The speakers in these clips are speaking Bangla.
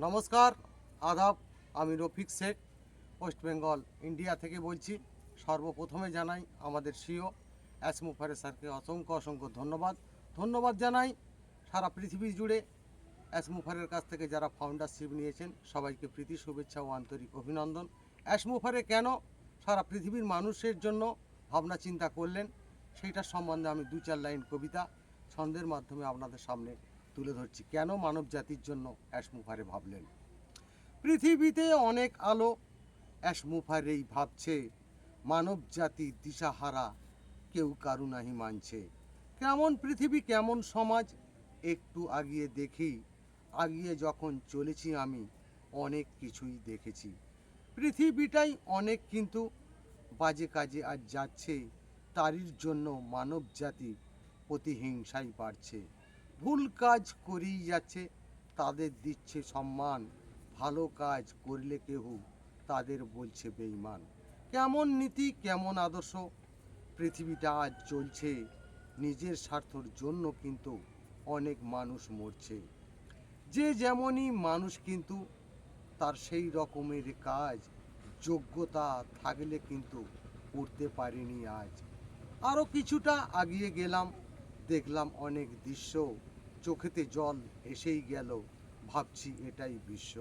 নমস্কার, আদাব। আমি রফিক শেখ, ওয়েস্ট বেঙ্গল ইন্ডিয়া থেকে বলছি। সর্বপ্রথমে জানাই আমাদের সিও অ্যাসমুফারে স্যারকে অসংখ্য অসংখ্য ধন্যবাদ জানাই সারা পৃথিবী জুড়ে অ্যাসমুফারের কাছ থেকে যারা ফাউন্ডারশিপ নিয়েছেন সবাইকে প্রীতি শুভেচ্ছা ও আন্তরিক অভিনন্দন। অ্যাসমুফারে কেন সারা পৃথিবীর মানুষের জন্য ভাবনা চিন্তা করলেন সেইটার সম্বন্ধে আমি 2-4 লাইন কবিতা ছন্দের মাধ্যমে আপনাদের সামনে তুলে ধরছি। কেন মানব জাতির জন্য অ্যাসমুফারে ভাবলেন। পৃথিবীতে অনেক আলো, অ্যাসমুফারেই ভাবছে, মানব জাতি দিশাহারা, কেউ কারুনাহি মানছে। কেমন পৃথিবী কেমন সমাজ একটু আগিয়ে দেখি, আগিয়ে যখন চলেছি আমি অনেক কিছুই দেখেছি। পৃথিবীটাই অনেক কিন্তু বাজে কাজে আজ যাচ্ছে, তারই জন্য মানব জাতি প্রতিহিংসাই বাড়ছে। ভুল কাজ করেই যাচ্ছে, তাদের দিচ্ছে সম্মান, ভালো কাজ করলে কেউ তাদের বলছে বেঈমান। কেমন নীতি কেমন আদর্শ পৃথিবীটা আজ চলছে, নিজের স্বার্থর জন্য কিন্তু অনেক মানুষ মরছে। যে যেমনই মানুষ কিন্তু তার সেই রকমের কাজ, যোগ্যতা থাকলে কিন্তু করতে পারিনি আজ। আরও কিছুটা আগিয়ে গেলাম, দেখলাম অনেক দৃশ্য, চোখেতে জল এসেই গেল, ভাবছি এটাই বিশ্ব।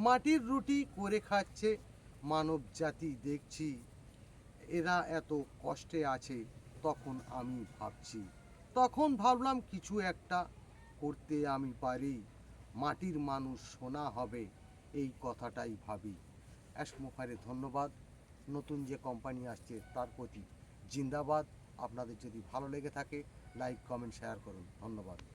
মাটির রুটি করে খাচ্ছে মানব জাতি দেখছি, এরা এত কষ্টে আছে, তখন আমি ভাবছি। তখন ভাবলাম কিছু একটা করতে আমি পারি, মাটির মানুষ সোনা হবে, এই কথাটাই ভাবি। অ্যাসমুফারে ধন্যবাদ। নতুন যে কোম্পানি আসছে তার প্রতি জিন্দাবাদ। আপনাদের যদি ভালো লেগে থাকে লাইক কমেন্ট শেয়ার করুন। ধন্যবাদ।